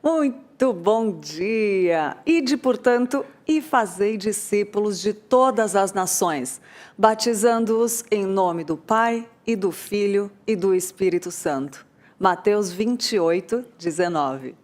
Muito bom dia! Ide, portanto, e fazei discípulos de todas as nações, batizando-os em nome do Pai, e do Filho, e do Espírito Santo. Mateus 28, 19.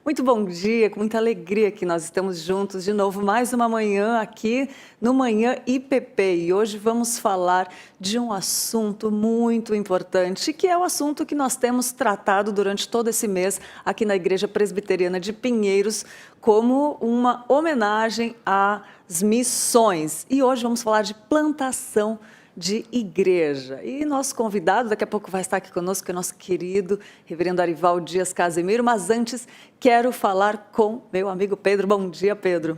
Muito bom dia, com muita alegria que nós estamos juntos de novo, mais uma manhã aqui no Manhã IPP. E hoje vamos falar de um assunto muito importante, que é o assunto que nós temos tratado durante todo esse mês aqui na Igreja Presbiteriana de Pinheiros, como uma homenagem às missões. E hoje vamos falar de plantação de igreja. E nosso convidado daqui a pouco vai estar aqui conosco, que é nosso querido reverendo Arival Dias Casimiro, mas antes quero falar com meu amigo Pedro. Bom dia, Pedro.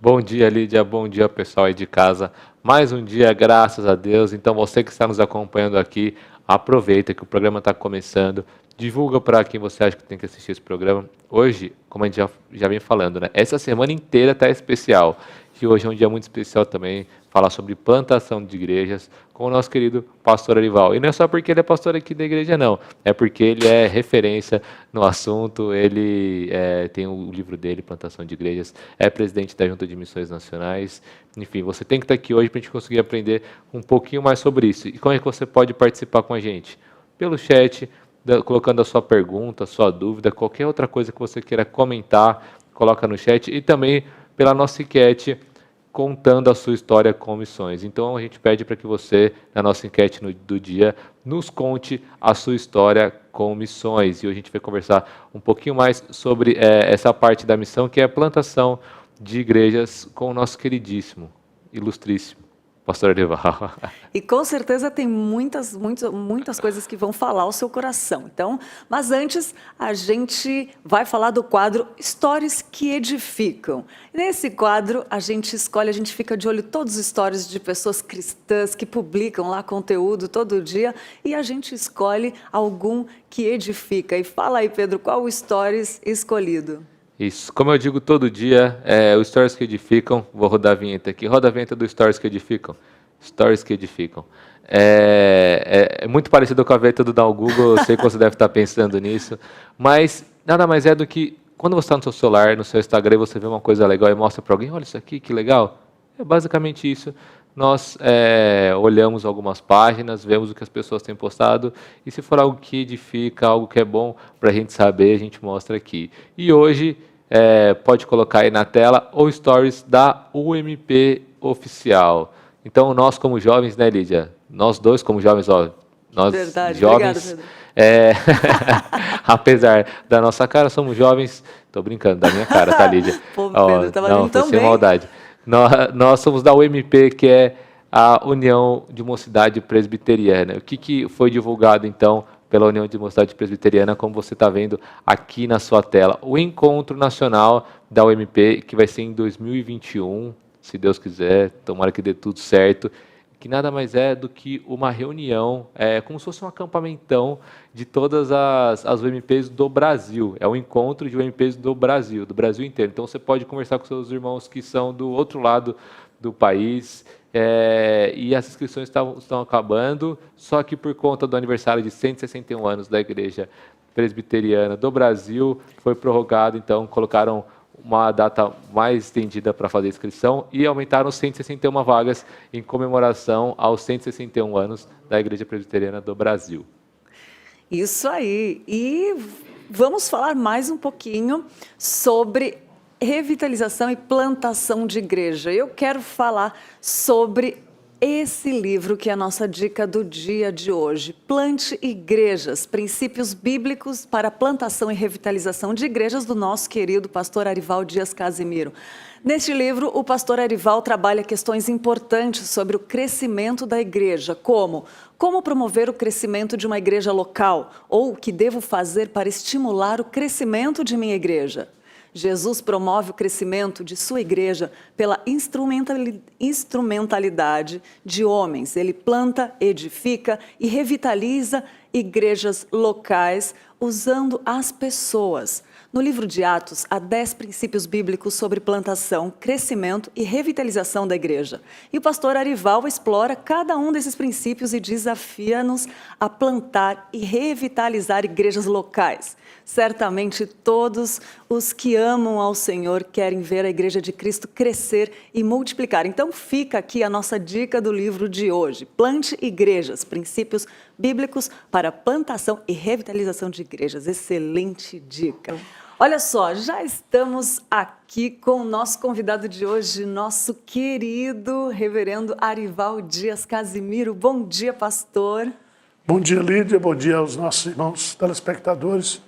Bom dia, Lídia. Bom dia, pessoal aí de casa. Mais um dia, graças a Deus. Então, você que está nos acompanhando aqui, aproveita que o programa está começando. Divulga para quem você acha que tem que assistir esse programa. Hoje, como a gente já vem falando, né? Essa semana inteira está especial. E hoje é um dia muito especial também, falar sobre plantação de igrejas com o nosso querido pastor Arival. E não é só porque ele é pastor aqui da igreja, não. É porque ele é referência no assunto, ele tem o livro dele, Plantação de Igrejas, é presidente da Junta de Missões Nacionais. Enfim, você tem que estar aqui hoje para a gente conseguir aprender um pouquinho mais sobre isso. E como é que você pode participar com a gente? Pelo chat, colocando a sua pergunta, a sua dúvida, qualquer outra coisa que você queira comentar, coloca no chat. E também pela nossa enquete, contando a sua história com missões. Então, a gente pede para que você, na nossa enquete do dia, nos conte a sua história com missões. E hoje a gente vai conversar um pouquinho mais sobre essa parte da missão, que é a plantação de igrejas com o nosso queridíssimo, ilustríssimo pastor Arival. E com certeza tem muitas coisas que vão falar ao seu coração. Então, mas antes a gente vai falar do quadro Histórias que Edificam. Nesse quadro a gente escolhe, a gente fica de olho todos os stories de pessoas cristãs que publicam lá conteúdo todo dia e a gente escolhe algum que edifica. E fala aí, Pedro, qual o stories escolhido? Isso, como eu digo todo dia, os Stories que Edificam, vou rodar a vinheta aqui, roda a vinheta do Stories que Edificam. Stories que Edificam. É muito parecido com a vinheta do Down Google, eu sei que você deve estar pensando nisso, mas nada mais é do que, quando você está no seu celular, no seu Instagram, você vê uma coisa legal e mostra para alguém, olha isso aqui, que legal. É basicamente isso. Nós olhamos algumas páginas, vemos o que as pessoas têm postado, e se for algo que edifica, algo que é bom para a gente saber, a gente mostra aqui. E hoje, pode colocar aí na tela o Stories da UMP Oficial. Então, nós como jovens, né, Lídia? Nós dois como jovens, ó, nós Verdade, jovens, obrigada, apesar da nossa cara, somos jovens, estou brincando, da minha cara, tá, Lídia? Pô, Pedro, estava não, indo tão sem bem. maldade. Nós somos da UMP, que é a União de Mocidade Presbiteriana. O que foi divulgado, então, pela União de Mocidade Presbiteriana, como você está vendo aqui na sua tela? O Encontro Nacional da UMP, que vai ser em 2021, se Deus quiser, tomara que dê tudo certo, que nada mais é do que uma reunião, como se fosse um acampamentão de todas as UMPs do Brasil. É um encontro de UMPs do Brasil inteiro. Então você pode conversar com seus irmãos que são do outro lado do país, e as inscrições estão acabando, só que por conta do aniversário de 161 anos da Igreja Presbiteriana do Brasil, foi prorrogado, então colocaram uma data mais estendida para fazer a inscrição e aumentaram 161 vagas em comemoração aos 161 anos da Igreja Presbiteriana do Brasil. Isso aí. E vamos falar mais um pouquinho sobre revitalização e plantação de igreja. Eu quero falar sobre esse livro que é a nossa dica do dia de hoje. Plante Igrejas, Princípios Bíblicos para a Plantação e Revitalização de Igrejas, do nosso querido pastor Arival Dias Casimiro. Neste livro, o pastor Arival trabalha questões importantes sobre o crescimento da igreja, como promover o crescimento de uma igreja local, ou o que devo fazer para estimular o crescimento de minha igreja. Jesus promove o crescimento de sua igreja pela instrumentalidade de homens. Ele planta, edifica e revitaliza igrejas locais usando as pessoas. No livro de Atos, há 10 princípios bíblicos sobre plantação, crescimento e revitalização da igreja. E o pastor Arival explora cada um desses princípios e desafia-nos a plantar e revitalizar igrejas locais. Certamente todos os que amam ao Senhor querem ver a Igreja de Cristo crescer e multiplicar. Então fica aqui a nossa dica do livro de hoje. Plante igrejas, princípios bíblicos para plantação e revitalização de igrejas. Excelente dica. Olha só, já estamos aqui com o nosso convidado de hoje, nosso querido reverendo Arival Dias Casimiro. Bom dia, pastor. Bom dia, Lídia. Bom dia aos nossos irmãos telespectadores.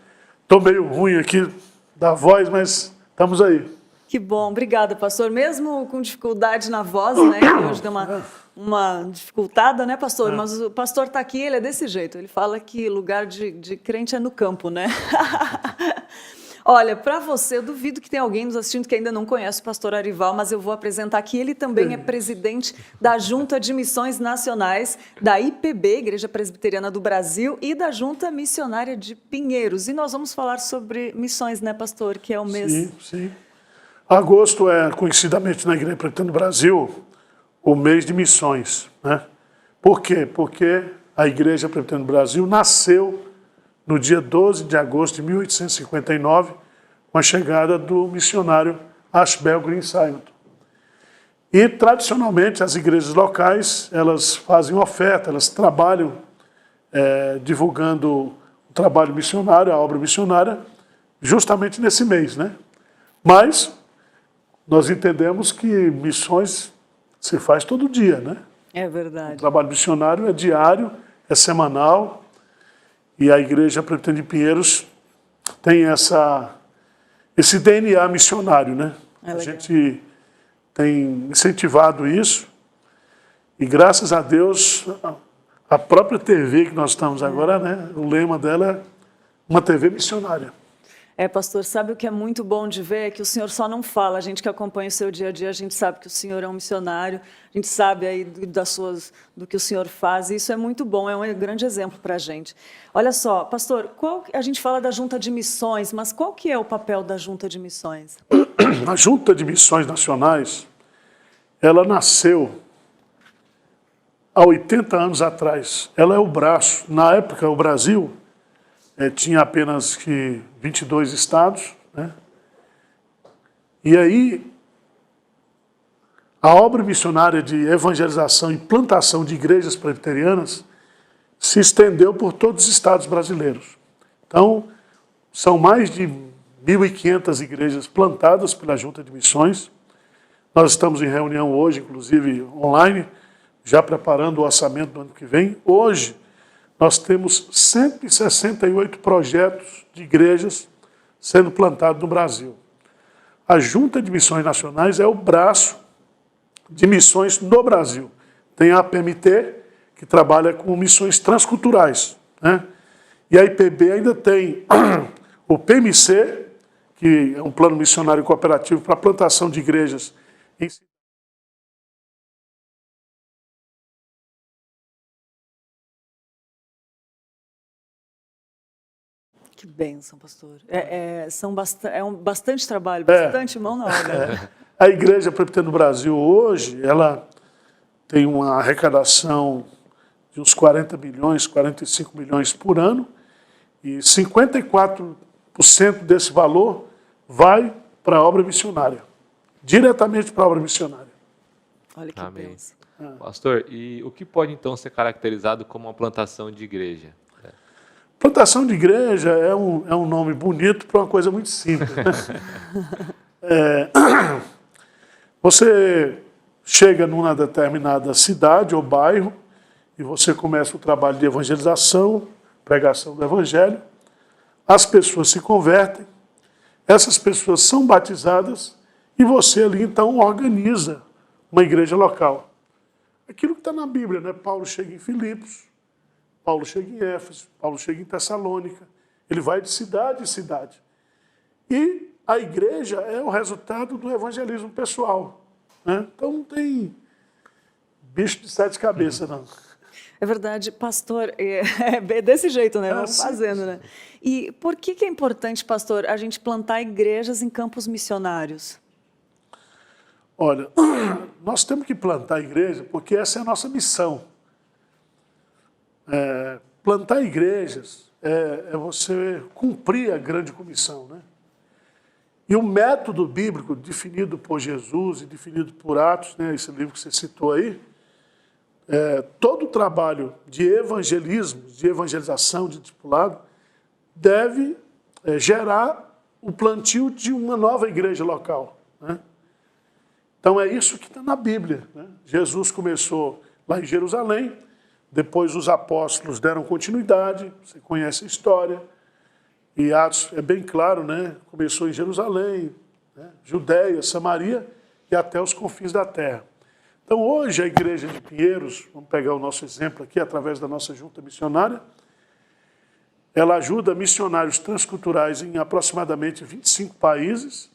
Estou meio ruim aqui da voz, mas estamos aí. Que bom, obrigada, pastor. Mesmo com dificuldade na voz, né? Que hoje deu uma dificultada, né, pastor? Mas o pastor está aqui, ele é desse jeito. Ele fala que lugar de crente é no campo, né? Olha, para você, eu duvido que tenha alguém nos assistindo que ainda não conhece o pastor Arival, mas eu vou apresentar aqui. Ele também é presidente da Junta de Missões Nacionais, da IPB, Igreja Presbiteriana do Brasil, e da Junta Missionária de Pinheiros. E nós vamos falar sobre missões, né, pastor, que é o mês... Sim, sim. Agosto é, conhecidamente na Igreja Presbiteriana do Brasil, o mês de missões, né? Por quê? Porque a Igreja Presbiteriana do Brasil nasceu no dia 12 de agosto de 1859, com a chegada do missionário Ashbel Green Simonton. E, tradicionalmente, as igrejas locais, elas fazem oferta, elas trabalham divulgando o trabalho missionário, a obra missionária, justamente nesse mês, né? Mas nós entendemos que missões se faz todo dia, né? É verdade. O trabalho missionário é diário, é semanal, e a Igreja Presbiteriana de Pinheiros tem esse DNA missionário, né? A gente tem incentivado isso, e graças a Deus, a própria TV que nós estamos agora, né? O lema dela é uma TV missionária. Pastor, sabe o que é muito bom de ver? É que o senhor só não fala, a gente que acompanha o seu dia a dia, a gente sabe que o senhor é um missionário, a gente sabe aí do que o senhor faz, e isso é muito bom, é um grande exemplo para a gente. Olha só, pastor, a gente fala da Junta de Missões, mas qual que é o papel da Junta de Missões? A Junta de Missões Nacionais, ela nasceu há 80 anos atrás. Ela é o braço. Na época, o Brasil tinha apenas 22 estados, né? E aí, a obra missionária de evangelização e plantação de igrejas presbiterianas se estendeu por todos os estados brasileiros. Então, são mais de 1.500 igrejas plantadas pela Junta de Missões. Nós estamos em reunião hoje, inclusive online, já preparando o orçamento do ano que vem. Hoje, nós temos 168 projetos de igrejas sendo plantados no Brasil. A Junta de Missões Nacionais é o braço de missões no Brasil. Tem a APMT, que trabalha com missões transculturais, né? E a IPB ainda tem o PMC, que é um plano missionário cooperativo para a plantação de igrejas em... Que bênção, pastor. Bastante trabalho, bastante mão na obra. A Igreja Presbiteriana do Brasil hoje, ela tem uma arrecadação de uns 40 milhões, 45 milhões por ano, e 54% desse valor vai para a obra missionária, diretamente para a obra missionária. Olha que Amém. bênção. Pastor, e o que pode então ser caracterizado como uma plantação de igreja? Plantação de igreja é um nome bonito para uma coisa muito simples, né? Você chega numa determinada cidade ou bairro e você começa o trabalho de evangelização, pregação do evangelho, as pessoas se convertem, essas pessoas são batizadas e você ali então organiza uma igreja local. Aquilo que está na Bíblia, né? Paulo chega em Filipos, Paulo chega em Éfeso, Paulo chega em Tessalônica, ele vai de cidade em cidade. E a igreja é o resultado do evangelismo pessoal, né? Então não tem bicho de sete cabeças, não. É verdade, pastor, é desse jeito, né? Vamos sim, fazendo, sim. né? E por que é importante, pastor, a gente plantar igrejas em campos missionários? Olha, nós temos que plantar igreja porque essa é a nossa missão. Plantar igrejas é você cumprir a grande comissão, né? E o método bíblico definido por Jesus e definido por Atos, né, esse livro que você citou aí, todo o trabalho de evangelismo, de evangelização, de discipulado, deve gerar o plantio de uma nova igreja local, né? Então é isso que está na Bíblia, né? Jesus começou lá em Jerusalém, depois os apóstolos deram continuidade, você conhece a história, e Atos é bem claro, né? Começou em Jerusalém, né? Judéia, Samaria e até os confins da terra. Então hoje a igreja de Pinheiros, vamos pegar o nosso exemplo aqui, através da nossa junta missionária, ela ajuda missionários transculturais em aproximadamente 25 países,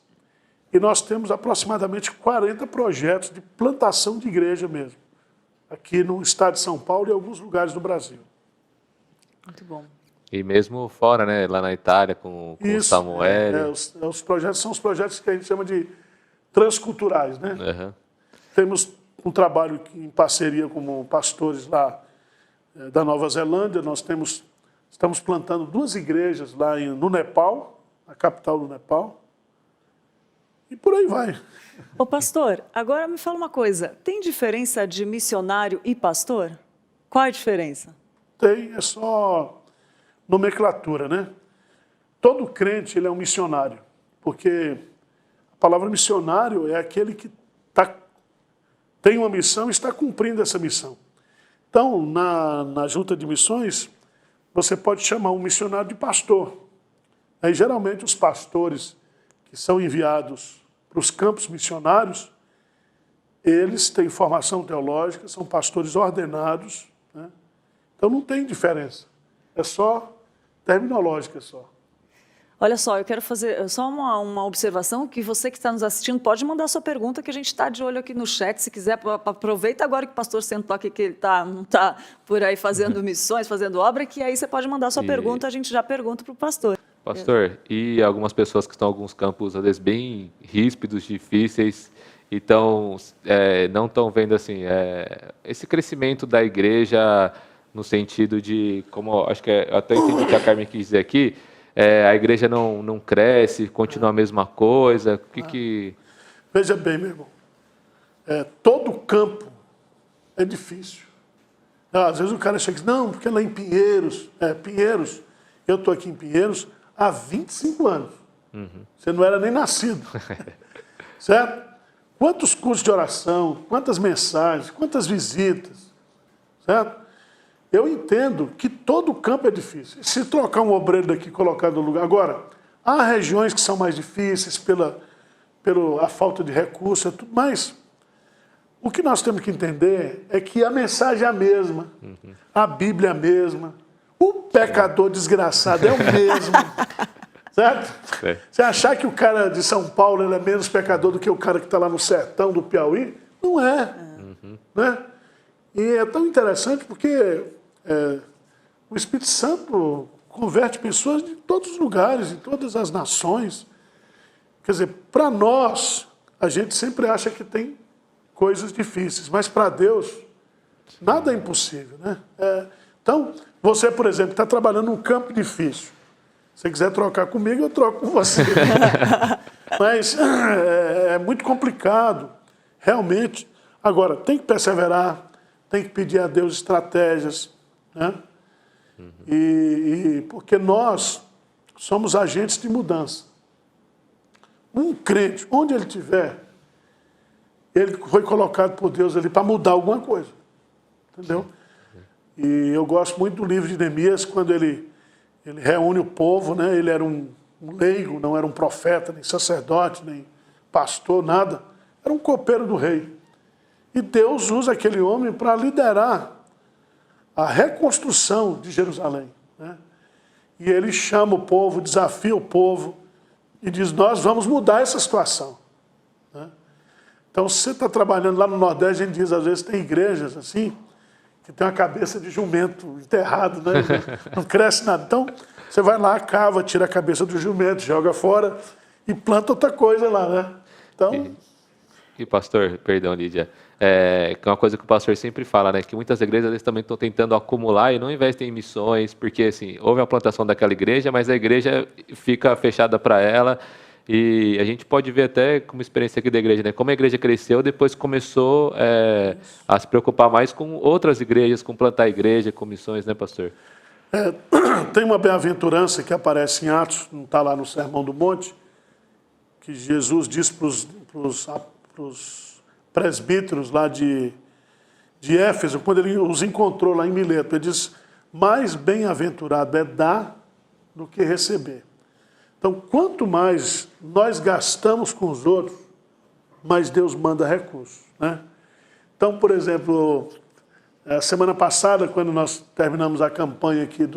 e nós temos aproximadamente 40 projetos de plantação de igreja mesmo, aqui no estado de São Paulo e em alguns lugares do Brasil. Muito bom. E mesmo fora, né? Lá na Itália, com o Isso, Samuel. os projetos são os projetos que a gente chama de transculturais, né? Aham. Temos um trabalho em parceria com pastores lá da Nova Zelândia, estamos plantando 2 igrejas lá no Nepal, na capital do Nepal, e por aí vai. Ô pastor, agora me fala uma coisa, tem diferença de missionário e pastor? Qual é a diferença? Tem, é só nomenclatura, né? Todo crente ele é um missionário, porque a palavra missionário é aquele que tem uma missão e está cumprindo essa missão. Então, na junta de missões, você pode chamar um missionário de pastor. Aí, geralmente, os pastores que são enviados para os campos missionários, eles têm formação teológica, são pastores ordenados, né? Então não tem diferença, é só terminológica só. Olha só, eu quero fazer só uma observação, que você que está nos assistindo pode mandar sua pergunta, que a gente está de olho aqui no chat, se quiser, aproveita agora que o pastor sentou aqui, que ele não está por aí fazendo missões, fazendo obra, que aí você pode mandar sua pergunta, a gente já pergunta para o pastor. Pastor, e algumas pessoas que estão em alguns campos, às vezes, bem ríspidos, difíceis, então não estão vendo assim esse crescimento da igreja no sentido de, como acho que eu até entendi o que a Carmen quis dizer aqui, a igreja não cresce, continua a mesma coisa, Veja bem, meu irmão, todo campo é difícil. Às vezes o cara chega e diz, não, porque lá em Pinheiros, eu estou aqui em Pinheiros há 25 anos. Uhum. Você não era nem nascido. Certo? Quantos cursos de oração, quantas mensagens, quantas visitas, certo? Eu entendo que todo campo é difícil. Se trocar um obreiro daqui e colocar no lugar... Agora, há regiões que são mais difíceis pela falta de recursos, mas o que nós temos que entender é que a mensagem é a mesma, a Bíblia é a mesma, o pecador desgraçado é o mesmo, certo? É. Você achar que o cara de São Paulo ele é menos pecador do que o cara que está lá no sertão do Piauí, não é. Né? E é tão interessante porque o Espírito Santo converte pessoas de todos os lugares, de todas as nações. Quer dizer, para nós, a gente sempre acha que tem coisas difíceis, mas para Deus, nada é impossível, né? Então, você, por exemplo, está trabalhando num campo difícil. Se você quiser trocar comigo, eu troco com você. Mas é muito complicado, realmente. Agora, tem que perseverar, tem que pedir a Deus estratégias, né? Porque nós somos agentes de mudança. Um crente, onde ele estiver, ele foi colocado por Deus ali para mudar alguma coisa. Entendeu? E eu gosto muito do livro de Neemias, quando ele reúne o povo, né? Ele era um leigo, não era um profeta, nem sacerdote, nem pastor, nada. Era um copeiro do rei. E Deus usa aquele homem para liderar a reconstrução de Jerusalém, né? E ele chama o povo, desafia o povo e diz, nós vamos mudar essa situação, né? Então, se você está trabalhando lá no Nordeste, a gente diz, às vezes tem igrejas assim, que tem uma cabeça de jumento enterrado, né? Não cresce nada. Então, você vai lá, cava, tira a cabeça do jumento, joga fora e planta outra coisa lá, né? Então... E pastor, perdão, Lídia, que é uma coisa que o pastor sempre fala, né? Que muitas igrejas eles também estão tentando acumular e não investem em missões, porque assim, houve a plantação daquela igreja, mas a igreja fica fechada para ela. E a gente pode ver até como experiência aqui da igreja, né? Como a igreja cresceu, depois começou a se preocupar mais com outras igrejas, com plantar igreja, com missões, né, pastor? Tem uma bem-aventurança que aparece em Atos, não está lá no Sermão do Monte, que Jesus disse para os presbíteros lá de Éfeso, quando ele os encontrou lá em Mileto, ele diz: mais bem-aventurado é dar do que receber. Então, quanto mais nós gastamos com os outros, mais Deus manda recursos, né? Então, por exemplo, a semana passada, quando nós terminamos a campanha aqui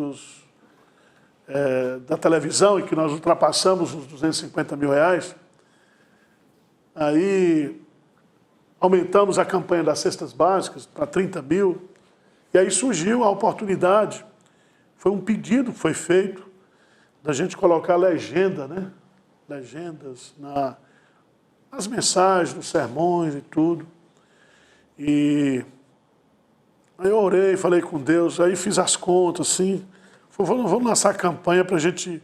da televisão, e que nós ultrapassamos os 250 mil reais, aí aumentamos a campanha das cestas básicas para 30 mil, e aí surgiu a oportunidade, foi um pedido que foi feito, da gente colocar legenda, né? Legendas nas mensagens, nos sermões e tudo. E aí eu orei, falei com Deus, aí fiz as contas, assim, vamos lançar a campanha para a gente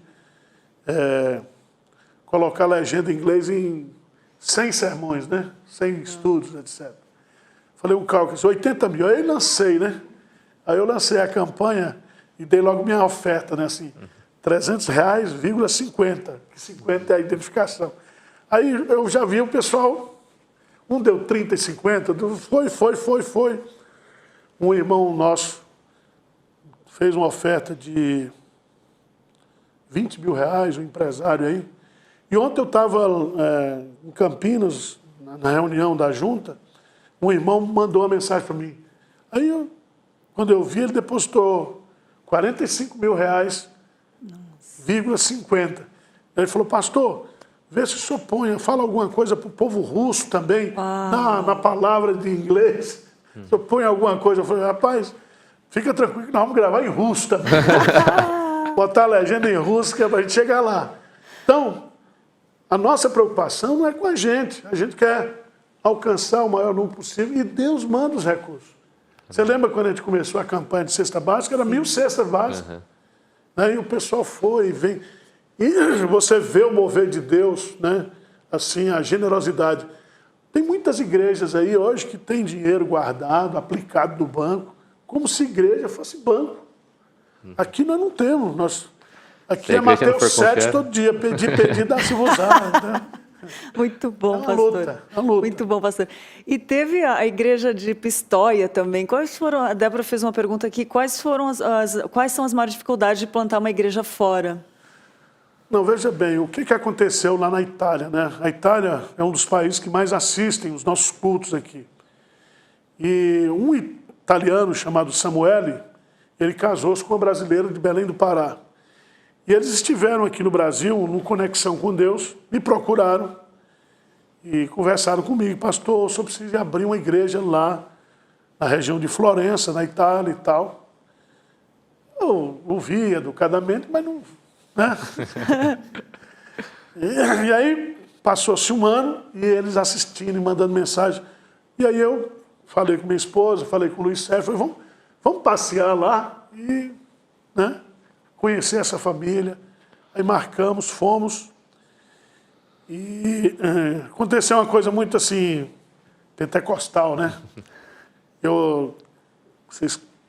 colocar legenda em inglês em 100 sermões, né? 100 estudos, etc. Falei um cálculo, 80 mil, aí lancei, né? Aí eu lancei a campanha e dei logo minha oferta, né? Assim, R$300,50, que 50 é a identificação. Aí eu já vi o pessoal, um deu 30 e 50, foi. Um irmão nosso fez uma oferta de R$20 mil, um empresário aí. E ontem eu estava em Campinas, na reunião da junta, um irmão mandou uma mensagem para mim. Aí, quando eu vi, ele depositou R$45 mil, 50. Ele falou: pastor, vê se o senhor fala alguma coisa para o povo russo também, na palavra de inglês. O senhor põe alguma coisa. Eu falei: rapaz, fica tranquilo que nós vamos gravar em russo também. Botar a legenda em russo que é para a gente chegar lá. Então, a nossa preocupação não é com a gente quer alcançar o maior número possível e Deus manda os recursos. Você lembra quando a gente começou a campanha de cesta básica? Era 1.000 cestas básicas. Aí o pessoal foi e vem. E você vê o mover de Deus, né? Assim, a generosidade. Tem muitas igrejas aí hoje que tem dinheiro guardado, aplicado no banco, como se igreja fosse banco. Aqui nós não temos. Aqui é Mateus 7 todo dia, pedir, dá-se-vos-á. Né? Muito bom, pastor. Luta, a luta. Muito bom, pastor. E teve a igreja de Pistoia também. Quais foram? A Débora fez uma pergunta aqui. Quais são as maiores dificuldades de plantar uma igreja fora? Não, veja bem, o que aconteceu lá na Itália, né? A Itália é um dos países que mais assistem os nossos cultos aqui. E um italiano chamado Samuele, ele casou-se com uma brasileira de Belém do Pará. E eles estiveram aqui no Brasil, no Conexão com Deus, me procuraram e conversaram comigo: pastor, eu só preciso abrir uma igreja lá na região de Florença, na Itália e tal. Eu ouvi educadamente, mas não... Né? E aí passou-se um ano e eles assistindo e mandando mensagem. E aí eu falei com minha esposa, falei com o Luiz Sérgio, falei: vamos passear lá e... né? Conhecer essa família. Aí marcamos, fomos. E aconteceu uma coisa muito assim, pentecostal, né?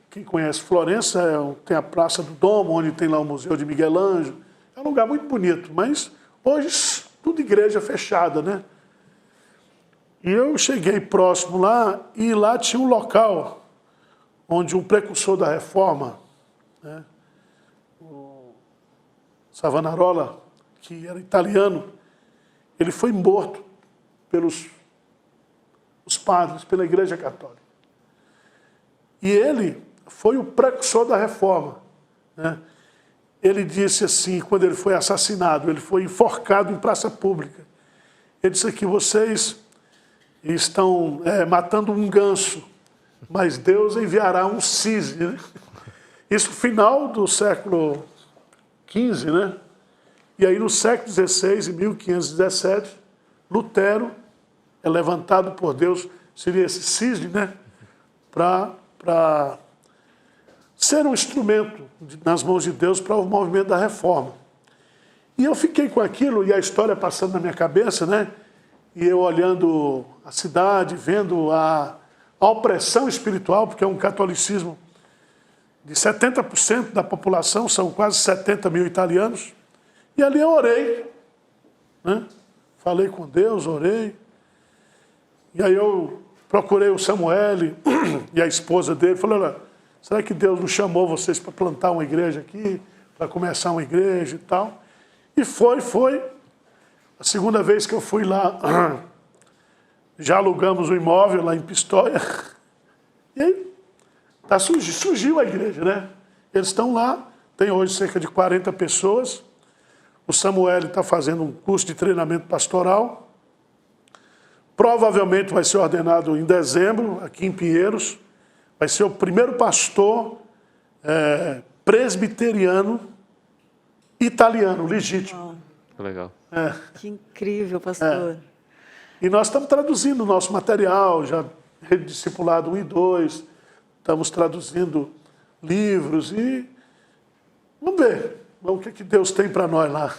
Quem conhece Florença, tem a Praça do Domo, onde tem lá o Museu de Miguel Ângelo. É um lugar muito bonito, mas hoje tudo igreja fechada, né? E eu cheguei próximo lá, e lá tinha um local onde um precursor da reforma, né? Savonarola, que era italiano, ele foi morto pelos padres, pela Igreja Católica. E ele foi o precursor da reforma, né? Ele disse assim, quando ele foi assassinado, ele foi enforcado em praça pública. Ele disse que vocês estão matando um ganso mas Deus enviará um cisne. Né? Isso no final do século XV, né? E aí no século XVI, em 1517, Lutero é levantado por Deus, seria esse cisne, né? Para ser um instrumento nas mãos de Deus para o movimento da reforma. E eu fiquei com aquilo, e a história passando na minha cabeça, né? E eu olhando a cidade, vendo a opressão espiritual, porque é um catolicismo de 70% da população, são quase 70 mil italianos. E ali eu orei, né? Falei com Deus, orei. E aí eu procurei o Samuel e a esposa dele, falei, olha, será que Deus não chamou vocês para plantar uma igreja aqui, para começar uma igreja e tal? E foi. A segunda vez que eu fui lá, já alugamos um imóvel lá em Pistoia. E aí surgiu a igreja, né? Eles estão lá, tem hoje cerca de 40 pessoas. O Samuel está fazendo um curso de treinamento pastoral. Provavelmente vai ser ordenado em dezembro, aqui em Pinheiros. Vai ser o primeiro pastor presbiteriano italiano, legítimo. Legal. Que incrível, pastor. E nós estamos traduzindo o nosso material, já Rede Discipulado 1 e 2, estamos traduzindo livros e vamos ver o que Deus tem para nós lá.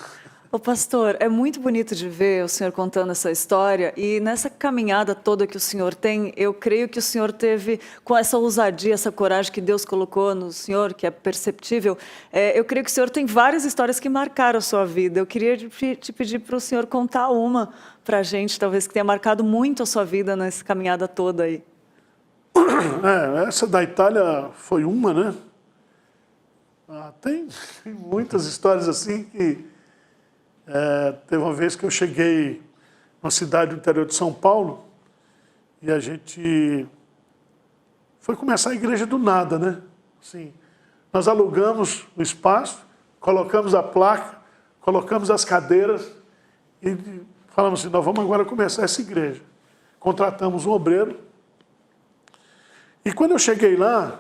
Ô pastor, é muito bonito de ver o senhor contando essa história e nessa caminhada toda que o senhor tem, eu creio que o senhor teve, com essa ousadia, essa coragem que Deus colocou no senhor, que é perceptível, eu creio que o senhor tem várias histórias que marcaram a sua vida. Eu queria te pedir para o senhor contar uma para a gente, talvez que tenha marcado muito a sua vida nessa caminhada toda aí. Essa da Itália foi uma, né? Tem muitas histórias assim que... teve uma vez que eu cheguei numa cidade do interior de São Paulo e a gente foi começar a igreja do nada, né? Assim, nós alugamos o espaço, colocamos a placa, colocamos as cadeiras e falamos assim, nós vamos agora começar essa igreja. Contratamos um obreiro e quando eu cheguei lá,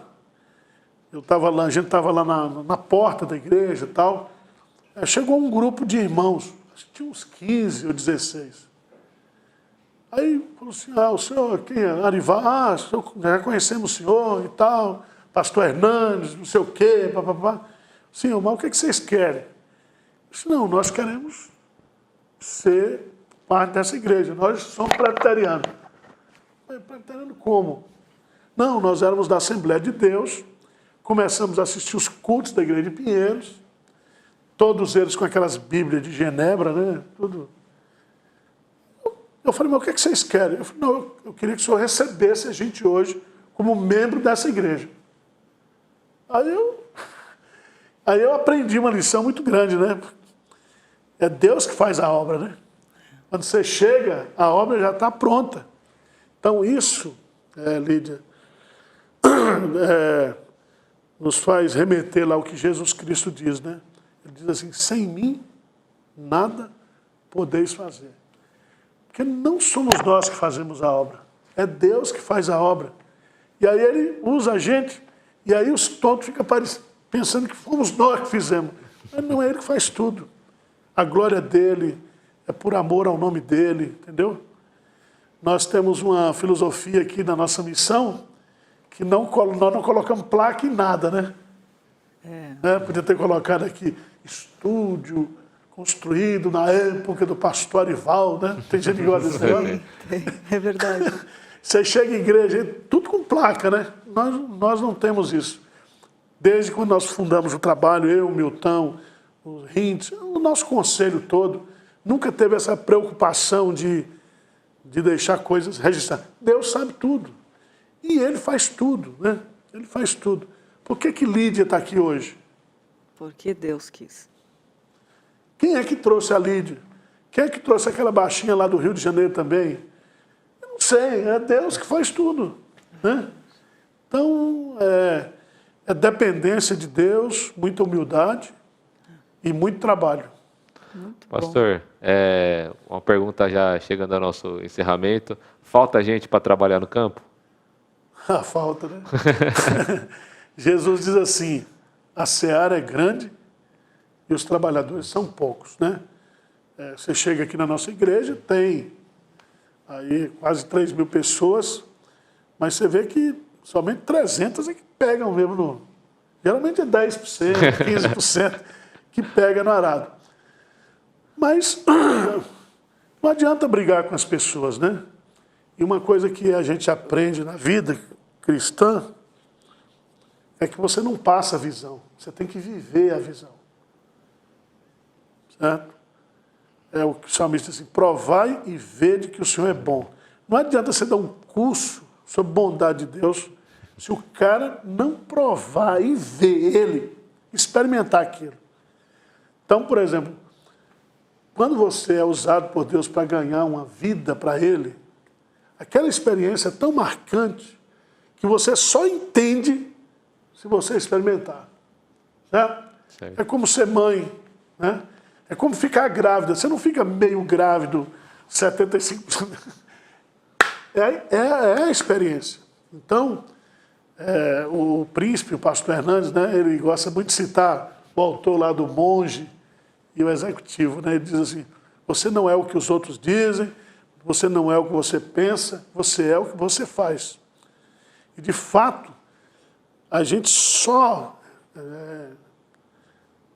a gente estava lá na porta da igreja e tal. Chegou um grupo de irmãos, acho que tinha uns 15 ou 16. Aí falou assim, o senhor, quem é? Arival, já conhecemos o senhor e tal, pastor Hernandes, não sei o quê, papapá. Senhor, mas o que vocês querem? Eu disse, não, nós queremos ser parte dessa igreja, nós somos presbiterianos. Presbiteriano como? Não, nós éramos da Assembleia de Deus, começamos a assistir os cultos da igreja de Pinheiros, todos eles com aquelas Bíblias de Genebra, né? Tudo. Eu falei, mas o que vocês querem? Eu falei, não, eu queria que o senhor recebesse a gente hoje como membro dessa igreja. Aí eu aprendi uma lição muito grande, né? É Deus que faz a obra, né? Quando você chega, a obra já está pronta. Então isso, Lídia, nos faz remeter lá ao que Jesus Cristo diz, né? Ele diz assim, sem mim, nada podeis fazer. Porque não somos nós que fazemos a obra, é Deus que faz a obra. E aí ele usa a gente, e aí os tontos ficam pensando que fomos nós que fizemos. Mas não é ele que faz tudo. A glória dele é por amor ao nome dele, entendeu? Nós temos uma filosofia aqui na nossa missão, que nós não colocamos placa em nada, né? Podia ter colocado aqui, estúdio construído na época do pastor Arival, né? Tem gente que gosta desse negócio? É verdade. Você chega em igreja, tudo com placa, né? Nós não temos isso. Desde quando nós fundamos o trabalho, eu, o Milton, o Rintz, o nosso conselho todo, nunca teve essa preocupação de deixar coisas registradas. Deus sabe tudo. E ele faz tudo, né? Ele faz tudo. Por que Lídia está aqui hoje? Porque Deus quis. Quem é que trouxe a Lídia? Quem é que trouxe aquela baixinha lá do Rio de Janeiro também? Eu não sei, é Deus que faz tudo, né? Então, é dependência de Deus, muita humildade e muito trabalho. Muito Pastor, uma pergunta já chegando ao nosso encerramento. Falta gente para trabalhar no campo? A falta, né? Jesus diz assim, a seara é grande e os trabalhadores são poucos, né? Você chega aqui na nossa igreja, tem aí quase 3.000 pessoas, mas você vê que somente 300 é que pegam mesmo geralmente é 10%, 15% que pega no arado. Mas não adianta brigar com as pessoas, né? E uma coisa que a gente aprende na vida cristã é que você não passa a visão, você tem que viver a visão. Certo? É o que o salmista diz assim, provai e vede que o Senhor é bom. Não adianta você dar um curso sobre bondade de Deus se o cara não provar e ver ele, experimentar aquilo. Então, por exemplo, quando você é usado por Deus para ganhar uma vida para Ele, aquela experiência é tão marcante que você só entende se você experimentar. Certo? É como ser mãe, né? É como ficar grávida. Você não fica meio grávido, 75%. É a experiência. Então, o príncipe, o pastor Hernandes, né, ele gosta muito de citar o autor lá do Monge e o Executivo, né? Ele diz assim, você não é o que os outros dizem, você não é o que você pensa, você é o que você faz. E, de fato, a gente só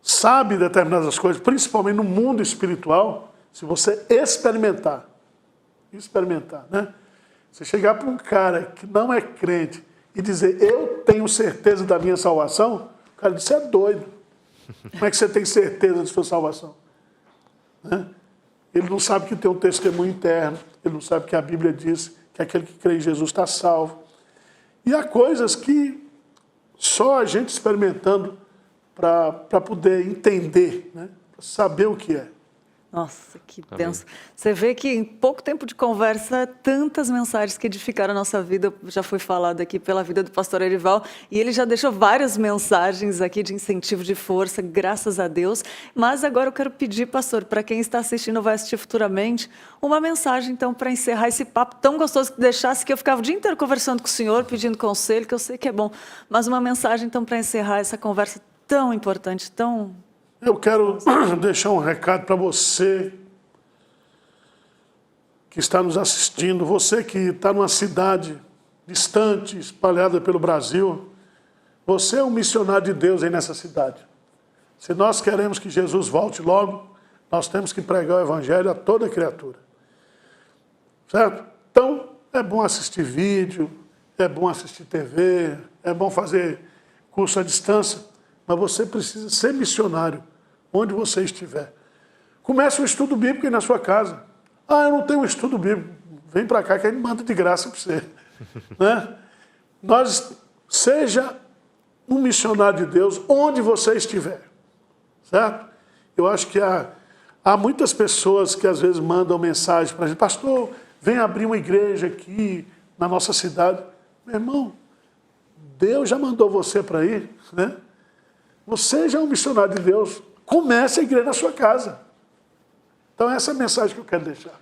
sabe determinadas coisas, principalmente no mundo espiritual, se você experimentar. Experimentar, né? Você chegar para um cara que não é crente e dizer, eu tenho certeza da minha salvação, o cara diz, você é doido. Como é que você tem certeza de sua salvação? Né? Ele não sabe que tem um testemunho interno, ele não sabe que a Bíblia diz que aquele que crê em Jesus está salvo. E há coisas que só a gente experimentando para poder entender, né? Para saber o que é. Nossa, que benção. Você vê que em pouco tempo de conversa, tantas mensagens que edificaram a nossa vida, já foi falado aqui pela vida do pastor Arival, e ele já deixou várias mensagens aqui de incentivo, de força, graças a Deus. Mas agora eu quero pedir, pastor, para quem está assistindo ou vai assistir futuramente, uma mensagem, então, para encerrar esse papo tão gostoso que deixasse que eu ficava o dia inteiro conversando com o senhor, pedindo conselho, que eu sei que é bom, mas uma mensagem, então, para encerrar essa conversa tão importante, tão... Eu quero deixar um recado para você que está nos assistindo, você que está numa cidade distante, espalhada pelo Brasil. Você é um missionário de Deus aí nessa cidade. Se nós queremos que Jesus volte logo, nós temos que pregar o Evangelho a toda criatura. Certo? Então, é bom assistir vídeo, é bom assistir TV, é bom fazer curso à distância, mas você precisa ser missionário onde você estiver. Comece um estudo bíblico aí na sua casa. Ah, eu não tenho um estudo bíblico. Vem para cá que a gente manda de graça para você. Né? Seja um missionário de Deus onde você estiver. Certo? Eu acho que há muitas pessoas que às vezes mandam mensagem para a gente, pastor, vem abrir uma igreja aqui na nossa cidade. Meu irmão, Deus já mandou você para ir, né? Você já é um missionário de Deus. Comece a igreja na sua casa. Então, essa é a mensagem que eu quero deixar.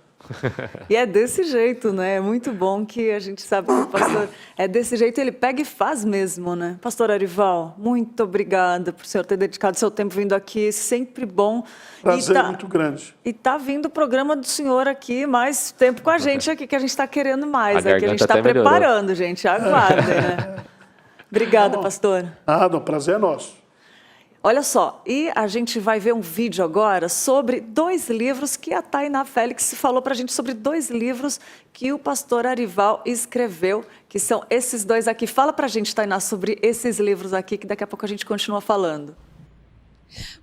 E é desse jeito, né? É muito bom que a gente sabe que o pastor é desse jeito, ele pega e faz mesmo, né? Pastor Arival, muito obrigada por o senhor ter dedicado seu tempo vindo aqui, sempre bom. Prazer muito grande. E tá vindo o programa do senhor aqui, mais tempo com a gente aqui, que a gente está querendo mais, que a gente está preparando, gente, aguardem, né? Obrigada, pastor. Nada, o prazer é nosso. Olha só, e a gente vai ver um vídeo agora sobre 2 livros que a Tainá Félix falou para a gente sobre 2 livros que o pastor Arival escreveu, que são esses 2 aqui. Fala para a gente, Tainá, sobre esses livros aqui, que daqui a pouco a gente continua falando.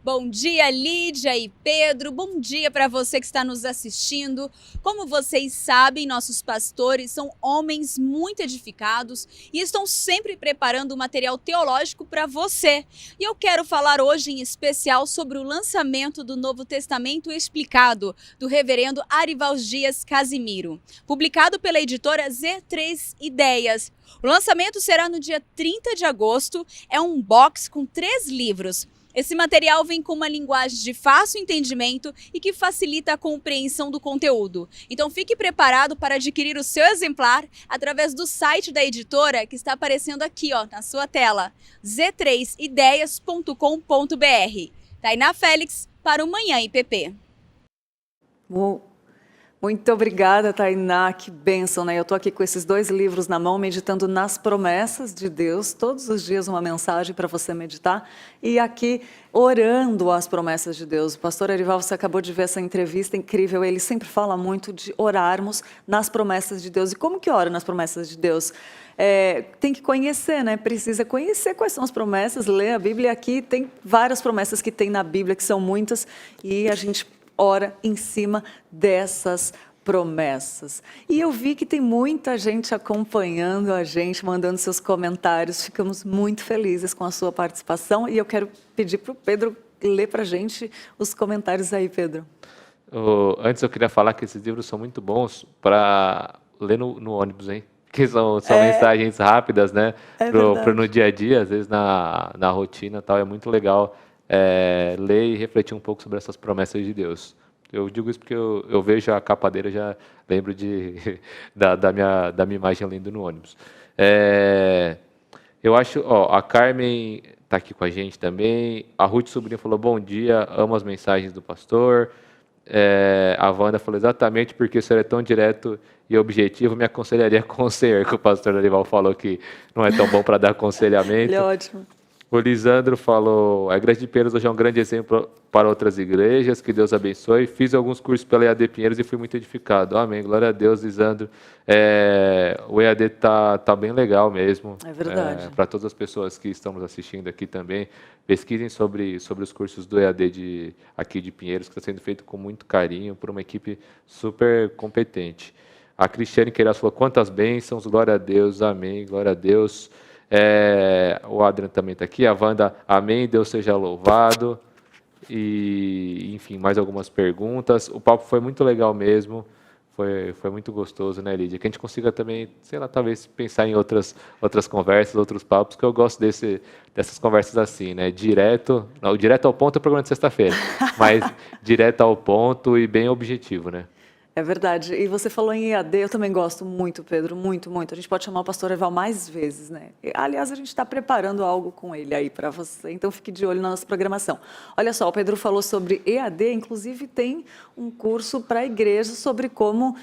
Bom dia, Lídia e Pedro. Bom dia para você que está nos assistindo. Como vocês sabem, nossos pastores são homens muito edificados e estão sempre preparando o material teológico para você. E eu quero falar hoje em especial sobre o lançamento do Novo Testamento Explicado, do reverendo Arival Dias Casimiro, publicado pela editora Z3 Ideias. O lançamento será no dia 30 de agosto, é um box com 3 livros. Esse material vem com uma linguagem de fácil entendimento e que facilita a compreensão do conteúdo. Então fique preparado para adquirir o seu exemplar através do site da editora que está aparecendo aqui, ó, na sua tela, z3ideias.com.br. Tainá Félix para o Manhã IPP. Muito obrigada, Tainá, que bênção, né? Eu estou aqui com esses 2 livros na mão, meditando nas promessas de Deus, todos os dias uma mensagem para você meditar, e aqui orando as promessas de Deus. O pastor Erival, você acabou de ver essa entrevista incrível, ele sempre fala muito de orarmos nas promessas de Deus. E como que ora nas promessas de Deus? Tem que conhecer, né? Precisa conhecer quais são as promessas, ler a Bíblia. Aqui tem várias promessas que tem na Bíblia, que são muitas, e a gente ora em cima dessas promessas. E eu vi que tem muita gente acompanhando a gente, mandando seus comentários. Ficamos muito felizes com a sua participação e eu quero pedir para o Pedro ler para a gente os comentários aí, Pedro. Antes eu queria falar que esses livros são muito bons para ler no ônibus, hein? Que são mensagens rápidas, né? Pro no dia a dia, às vezes na rotina e tal. É muito legal ler e refletir um pouco sobre essas promessas de Deus. Eu digo isso porque eu vejo a capa dele, já lembro da minha imagem lendo no ônibus. Eu acho, a Carmen está aqui com a gente também. A Ruth Sobrinho falou, bom dia, amo as mensagens do pastor. A Wanda falou, exatamente porque o senhor é tão direto e objetivo, me aconselharia com o senhor, que o pastor Dorival falou que não é tão bom para dar aconselhamento. Ele é ótimo. O Lisandro falou, a Igreja de Pinheiros hoje é um grande exemplo para outras igrejas, que Deus abençoe. Fiz alguns cursos pela EAD Pinheiros e fui muito edificado. Amém, glória a Deus, Lisandro. O EAD está bem legal mesmo. É verdade. Para todas as pessoas que estão nos assistindo aqui também, pesquisem sobre os cursos do EAD aqui de Pinheiros, que está sendo feito com muito carinho, por uma equipe super competente. A Cristiane Queiroz falou, quantas bênçãos, glória a Deus, amém, glória a Deus. O Adriano também está aqui, a Wanda, amém, Deus seja louvado. E, enfim, mais algumas perguntas. O papo foi muito legal mesmo, foi muito gostoso, né, Lídia? Que a gente consiga também, sei lá, talvez pensar em outras conversas, outros papos, que eu gosto dessas conversas assim, né? Direto ao ponto é o programa de sexta-feira, mas direto ao ponto e bem objetivo, né? É verdade. E você falou em EAD, eu também gosto muito, Pedro, muito, muito. A gente pode chamar o pastor Eval mais vezes, né? Aliás, a gente está preparando algo com ele aí para você, então fique de olho na nossa programação. Olha só, o Pedro falou sobre EAD, inclusive tem um curso para a igreja sobre como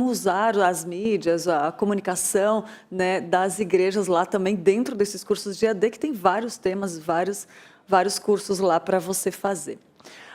usar as mídias, a comunicação, né, das igrejas lá também dentro desses cursos de EAD, que tem vários temas, vários cursos lá para você fazer.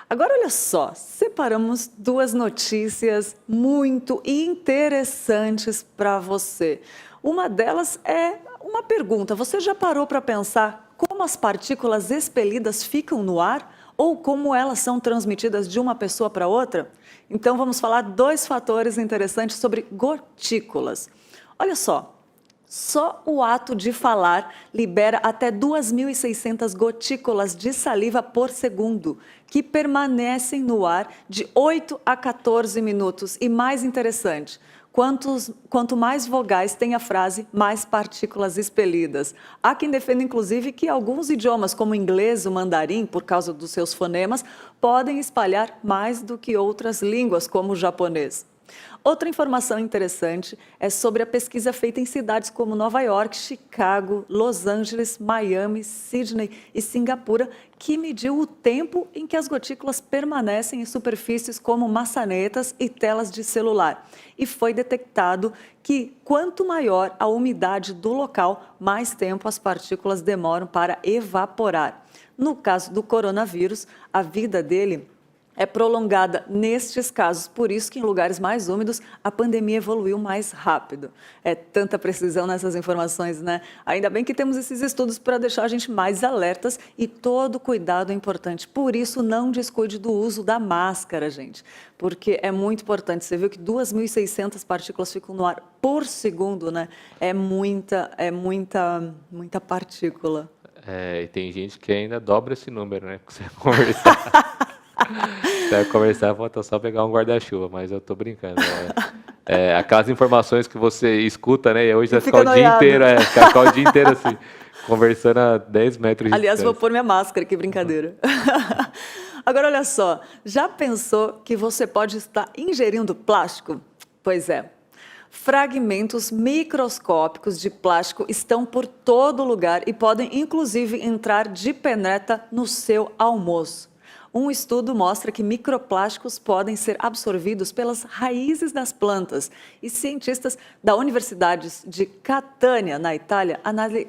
Agora, olha só, separamos 2 notícias muito interessantes para você. Uma delas é uma pergunta. Você já parou para pensar como as partículas expelidas ficam no ar ou como elas são transmitidas de uma pessoa para outra? Então, vamos falar 2 fatores interessantes sobre gotículas. Olha só. Só o ato de falar libera até 2.600 gotículas de saliva por segundo, que permanecem no ar de 8 a 14 minutos. E mais interessante, quanto mais vogais tem a frase, mais partículas expelidas. Há quem defenda, inclusive, que alguns idiomas, como o inglês, o mandarim, por causa dos seus fonemas, podem espalhar mais do que outras línguas, como o japonês. Outra informação interessante é sobre a pesquisa feita em cidades como Nova York, Chicago, Los Angeles, Miami, Sydney e Singapura, que mediu o tempo em que as gotículas permanecem em superfícies como maçanetas e telas de celular. E foi detectado que quanto maior a umidade do local, mais tempo as partículas demoram para evaporar. No caso do coronavírus, a vida dele é prolongada nestes casos, por isso que em lugares mais úmidos a pandemia evoluiu mais rápido. É tanta precisão nessas informações, né? Ainda bem que temos esses estudos para deixar a gente mais alertas e todo cuidado é importante. Por isso, não descuide do uso da máscara, gente, porque é muito importante. Você viu que 2.600 partículas ficam no ar por segundo, né? É muita partícula. E tem gente que ainda dobra esse número, né? Porque você conversar. Se vai conversar, falta só pegar um guarda-chuva, mas eu tô brincando. Aquelas informações que você escuta, né? E hoje vai fica ficar o dia noiado. inteiro, vai ficar o dia inteiro assim, conversando a 10 metros de Aliás, vou distância. pôr minha máscara, que brincadeira. Agora, olha só, já pensou que você pode estar ingerindo plástico? Pois é. Fragmentos microscópicos de plástico estão por todo lugar e podem, inclusive, entrar de penetra no seu almoço. Um estudo mostra que microplásticos podem ser absorvidos pelas raízes das plantas e cientistas da Universidade de Catânia, na Itália,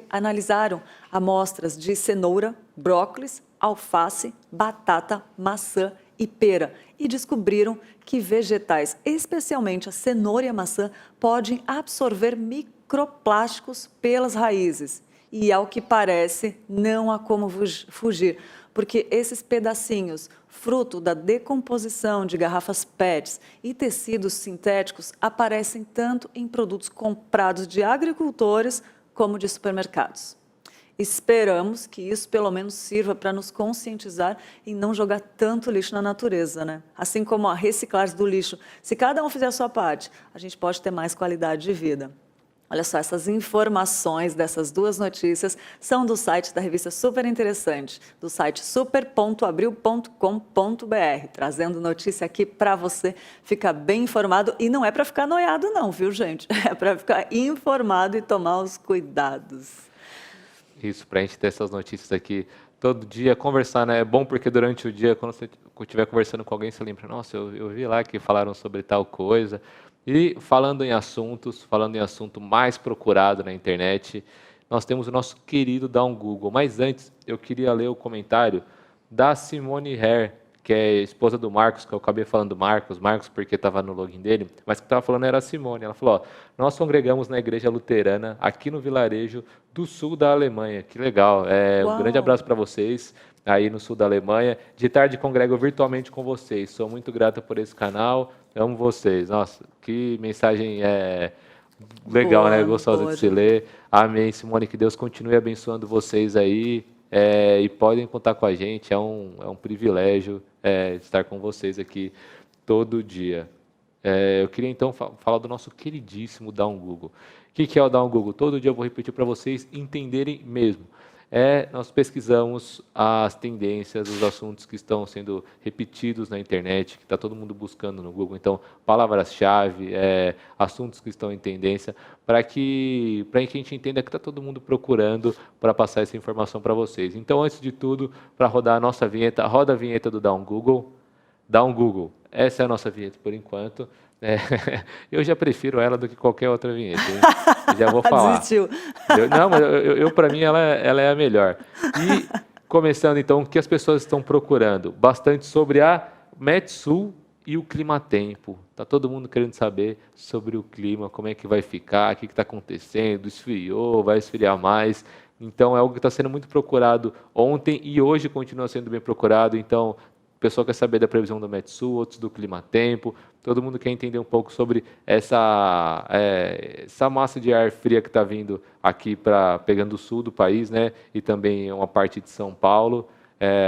analisaram amostras de cenoura, brócolis, alface, batata, maçã e pera e descobriram que vegetais, especialmente a cenoura e a maçã, podem absorver microplásticos pelas raízes. E, ao que parece, não há como fugir, porque esses pedacinhos, fruto da decomposição de garrafas PETs e tecidos sintéticos, aparecem tanto em produtos comprados de agricultores como de supermercados. Esperamos que isso pelo menos sirva para nos conscientizar e não jogar tanto lixo na natureza, né? Assim como a reciclagem do lixo. Se cada um fizer a sua parte, a gente pode ter mais qualidade de vida. Olha só, essas informações dessas duas notícias são do site da revista Super Interessante, do site super.abril.com.br, trazendo notícia aqui para você ficar bem informado. E não é para ficar noiado não, viu, gente? É para ficar informado e tomar os cuidados. Isso, para a gente ter essas notícias aqui todo dia, conversar, né? É bom porque durante o dia, quando você estiver conversando com alguém, você lembra, nossa, eu vi lá que falaram sobre tal coisa. E falando em assunto mais procurado na internet, nós temos o nosso querido Dá um Google. Mas antes, eu queria ler o comentário da Simone Herr, que é esposa do Marcos, que eu acabei falando Marcos porque estava no login dele, mas que estava falando era a Simone. Ela falou, ó, nós congregamos na igreja luterana aqui no vilarejo do sul da Alemanha. Que legal, um grande abraço para vocês aí no sul da Alemanha. De tarde congrego virtualmente com vocês. Sou muito grata por esse canal, amo vocês. Nossa, que mensagem legal, Boa, né? Gostosa boa, de se ler. Amém, Simone, que Deus continue abençoando vocês aí. E podem contar com a gente, é um privilégio estar com vocês aqui todo dia. Eu queria então falar do nosso queridíssimo Dá um Google. O que é o Dá um Google? Todo dia eu vou repetir para vocês entenderem mesmo. Nós pesquisamos as tendências, os assuntos que estão sendo repetidos na internet, que está todo mundo buscando no Google. Então, palavras-chave, assuntos que estão em tendência, para que a gente entenda que está todo mundo procurando para passar essa informação para vocês. Então, antes de tudo, para rodar a nossa vinheta, roda a vinheta do Dá um Google. Dá um Google. Essa é a nossa vinheta por enquanto. Eu já prefiro ela do que qualquer outra vinheta, hein? Já vou falar. Desistiu. Não, mas para mim ela é a melhor. E começando então, o que as pessoas estão procurando? Bastante sobre a Metsul e o clima-tempo. Tá todo mundo querendo saber sobre o clima, como é que vai ficar, o que está acontecendo, esfriou, vai esfriar mais. Então é algo que está sendo muito procurado ontem e hoje continua sendo bem procurado. Então o pessoal quer saber da previsão do Metsul, outros do clima-tempo. Todo mundo quer entender um pouco sobre essa massa de ar fria que está vindo aqui pegando o sul do país, né? E também uma parte de São Paulo.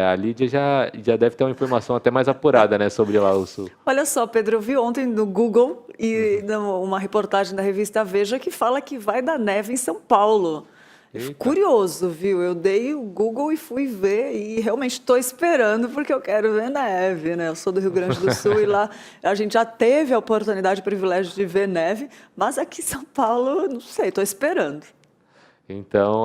A Lídia já deve ter uma informação até mais apurada, né, sobre lá o sul. Olha só, Pedro, eu vi ontem no Google e uma reportagem da revista Veja que fala que vai dar neve em São Paulo. Eita. Curioso, viu? Eu dei o Google e fui ver e realmente estou esperando porque eu quero ver neve, né? Eu sou do Rio Grande do Sul e lá a gente já teve a oportunidade, o privilégio de ver neve, mas aqui em São Paulo, não sei, estou esperando. Então,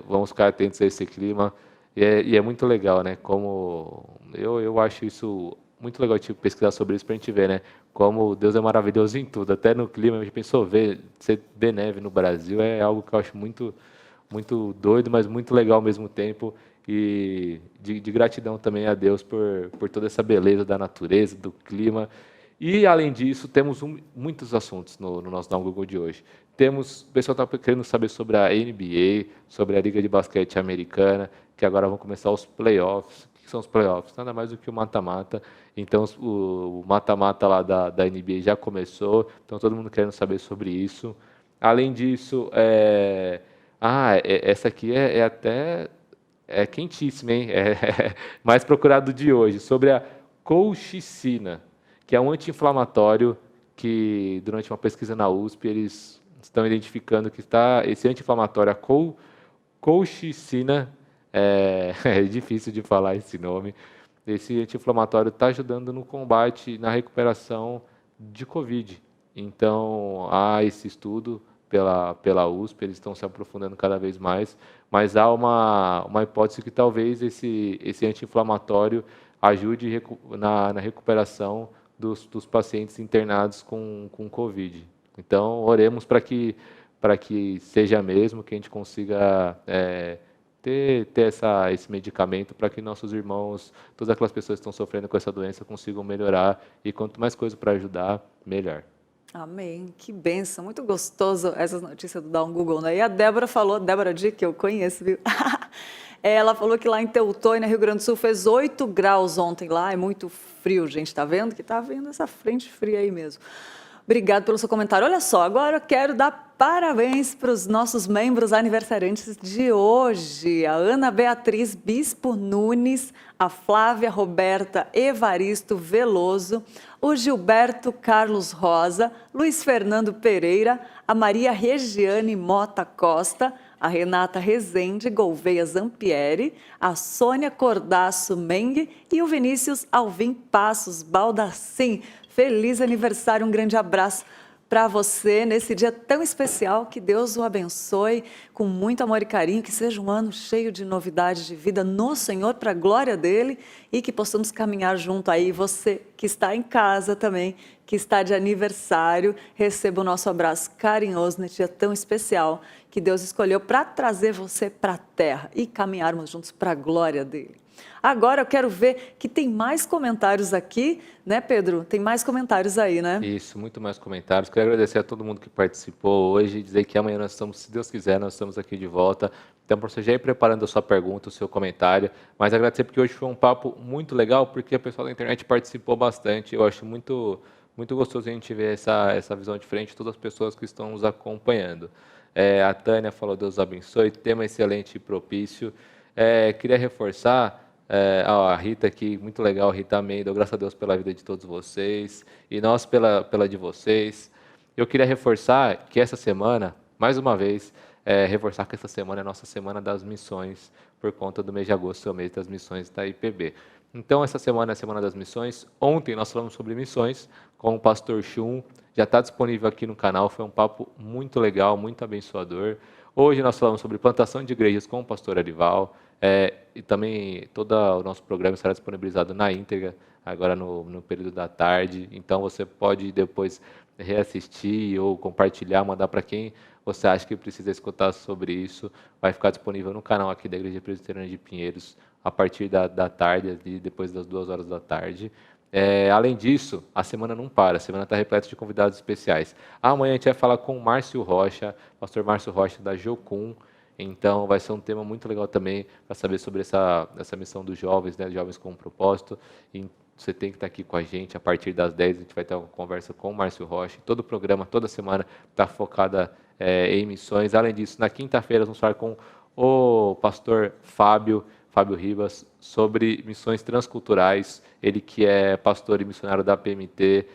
vamos ficar atentos a esse clima. E é muito legal, né? Como eu acho isso muito legal, tipo, pesquisar sobre isso para a gente ver, né? Como Deus é maravilhoso em tudo, até no clima. A gente pensou, você ver neve no Brasil é algo que eu acho muito doido, mas muito legal ao mesmo tempo, e de gratidão também a Deus por toda essa beleza da natureza, do clima. E, além disso, temos muitos assuntos no nosso Dá um Google de hoje. O pessoal está querendo saber sobre a NBA, sobre a Liga de Basquete Americana, que agora vão começar os playoffs. O que são os playoffs? Nada mais do que o mata-mata. Então, o mata-mata lá da NBA já começou, então todo mundo querendo saber sobre isso. Além disso, essa aqui até quentíssima, hein? Mais procurado de hoje, sobre a colchicina, que é um anti-inflamatório que durante uma pesquisa na USP eles estão identificando que esse anti-inflamatório, a colchicina, é difícil de falar esse nome, esse anti-inflamatório está ajudando no combate, na recuperação de Covid. Então, há esse estudo pela USP, eles estão se aprofundando cada vez mais, mas há uma hipótese que talvez esse anti-inflamatório ajude na recuperação dos pacientes internados com Covid. Então, oremos para que seja mesmo, que a gente consiga ter esse medicamento para que nossos irmãos, todas aquelas pessoas que estão sofrendo com essa doença, consigam melhorar. E quanto mais coisa para ajudar, melhor. Amém. Que bênção. Muito gostoso essas notícias do Dar um Google, né? E a Débora falou, Débora Di, que eu conheço, viu? Ela falou que lá em Teutônia, Rio Grande do Sul, fez 8 graus ontem lá. É muito frio, gente. Tá vendo? Que tá vendo essa frente fria aí mesmo. Obrigado pelo seu comentário. Olha só, agora eu quero dar parabéns para os nossos membros aniversariantes de hoje. A Ana Beatriz Bispo Nunes, a Flávia Roberta Evaristo Veloso, o Gilberto Carlos Rosa, Luiz Fernando Pereira, a Maria Regiane Mota Costa, a Renata Rezende Gouveia Zampieri, a Sônia Cordaço Meng e o Vinícius Alvim Passos Baldassim. Feliz aniversário, um grande abraço para você nesse dia tão especial. Que Deus o abençoe com muito amor e carinho, que seja um ano cheio de novidades de vida no Senhor, para a glória dele, e que possamos caminhar junto aí. Você que está em casa também, que está de aniversário, receba o nosso abraço carinhoso nesse dia tão especial que Deus escolheu para trazer você para a terra e caminharmos juntos para a glória dele. Agora eu quero ver que tem mais comentários aqui, né, Pedro? Tem mais comentários aí, né? Isso, muito mais comentários. Quero agradecer a todo mundo que participou hoje e dizer que amanhã nós estamos, se Deus quiser, nós estamos aqui de volta. Então, para você já ir preparando a sua pergunta, o seu comentário, mas agradecer porque hoje foi um papo muito legal, porque o pessoal da internet participou bastante. Eu acho muito gostoso a gente ver essa visão diferente de todas as pessoas que estão nos acompanhando. A Tânia falou, Deus abençoe, tema excelente e propício. Queria reforçar, a Rita aqui, muito legal, Rita, amém, dou graças a Deus pela vida de todos vocês e nós pela de vocês. Eu queria reforçar que essa semana, mais uma vez, reforçar que essa semana é a nossa semana das missões, por conta do mês de agosto, é o mês das missões da IPB. Então, essa semana é a Semana das Missões. Ontem nós falamos sobre missões com o pastor Chum, já está disponível aqui no canal, foi um papo muito legal, muito abençoador. Hoje nós falamos sobre plantação de igrejas com o pastor Arival, e também todo o nosso programa estará disponibilizado na íntegra, agora no período da tarde. Então você pode depois reassistir ou compartilhar, mandar para quem você acha que precisa escutar sobre isso. Vai ficar disponível no canal aqui da Igreja Presbiteriana de Pinheiros a partir da tarde, ali, depois das 2 horas da tarde. Além disso, a semana não para, a semana está repleta de convidados especiais. Amanhã a gente vai falar com o Márcio Rocha, pastor Márcio Rocha da Jocum. Então vai ser um tema muito legal também para saber sobre essa missão dos jovens, né, jovens com um propósito. E você tem que estar aqui com a gente a partir das 10, a gente vai ter uma conversa com o Márcio Rocha. Todo o programa, toda semana, está focada em missões. Além disso, na quinta-feira vamos falar com o pastor Fábio Ribas, sobre missões transculturais, ele que é pastor e missionário da PMT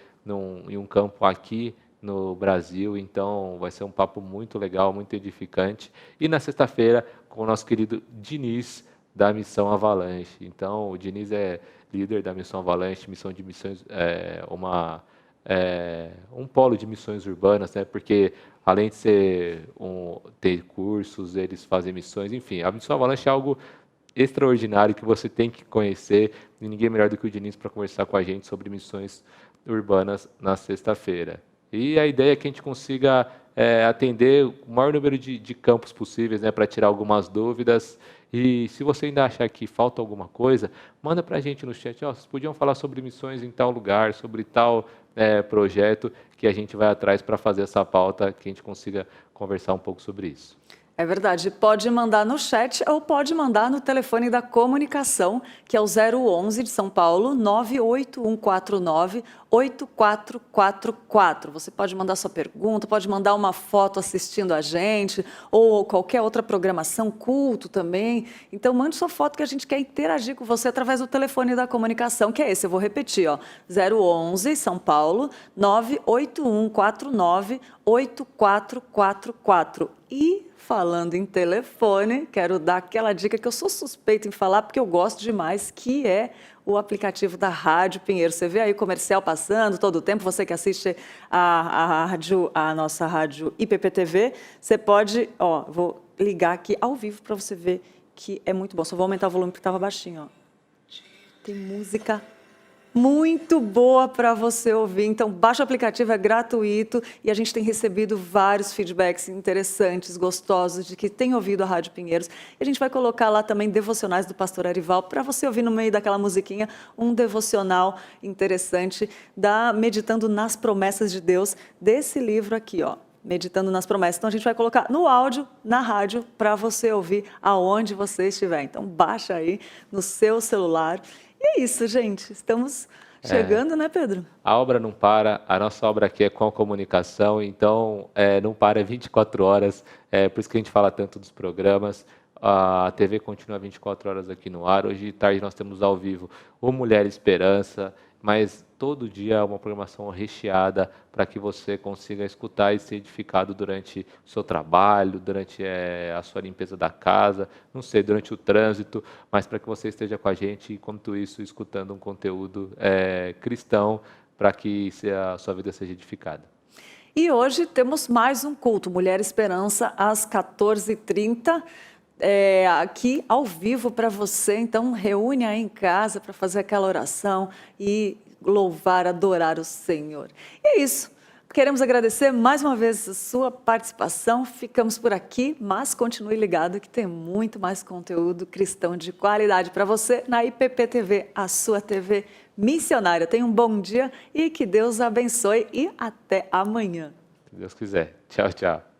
em um campo aqui no Brasil, então vai ser um papo muito legal, muito edificante. E na sexta-feira, com o nosso querido Diniz, da Missão Avalanche. Então, o Diniz é líder da Missão Avalanche, missão de missões, um polo de missões urbanas, né? Porque além de ter cursos, eles fazem missões, enfim, a Missão Avalanche é algo extraordinário que você tem que conhecer, e ninguém melhor do que o Diniz para conversar com a gente sobre missões urbanas na sexta-feira. E a ideia é que a gente consiga atender o maior número de campos possíveis, né, para tirar algumas dúvidas. E se você ainda achar que falta alguma coisa, manda para a gente no chat. Vocês podiam falar sobre missões em tal lugar, sobre tal projeto, que a gente vai atrás para fazer essa pauta, que a gente consiga conversar um pouco sobre isso. É verdade, pode mandar no chat ou pode mandar no telefone da comunicação, que é o 011 de São Paulo, 98149-8444. Você pode mandar sua pergunta, pode mandar uma foto assistindo a gente, ou qualquer outra programação, culto também. Então, mande sua foto que a gente quer interagir com você através do telefone da comunicação, que é esse, eu vou repetir, ó, 011 São Paulo, 98149-8444. E falando em telefone, quero dar aquela dica que eu sou suspeita em falar, porque eu gosto demais, que é o aplicativo da Rádio Pinheiro. Você vê aí o comercial passando todo o tempo, você que assiste a nossa rádio IPP-TV, você pode, ó, vou ligar aqui ao vivo para você ver que é muito bom. Só vou aumentar o volume porque estava baixinho, ó. Tem música muito boa para você ouvir. Então, baixa o aplicativo, é gratuito e a gente tem recebido vários feedbacks interessantes, gostosos, de que tem ouvido a Rádio Pinheiros. E a gente vai colocar lá também devocionais do pastor Arival, para você ouvir no meio daquela musiquinha um devocional interessante da Meditando nas Promessas de Deus, desse livro aqui, ó. Meditando nas Promessas. Então, a gente vai colocar no áudio, na rádio, para você ouvir aonde você estiver. Então, baixa aí no seu celular. E é isso, gente. Estamos chegando, né, Pedro? A obra não para, a nossa obra aqui é com a comunicação, então não para 24 horas, por isso que a gente fala tanto dos programas. A TV continua 24 horas aqui no ar. Hoje de tarde nós temos ao vivo o Mulher Esperança, mas todo dia é uma programação recheada para que você consiga escutar e ser edificado durante o seu trabalho, durante a sua limpeza da casa, não sei, durante o trânsito, mas para que você esteja com a gente, enquanto isso, escutando um conteúdo cristão para que a sua vida seja edificada. E hoje temos mais um culto, Mulher Esperança, às 14h30. Aqui ao vivo para você, então reúne aí em casa para fazer aquela oração e louvar, adorar o Senhor. E é isso, queremos agradecer mais uma vez a sua participação, ficamos por aqui, mas continue ligado que tem muito mais conteúdo cristão de qualidade para você na IPP-TV, a sua TV missionária. Tenha um bom dia e que Deus abençoe e até amanhã. Se Deus quiser. Tchau, tchau.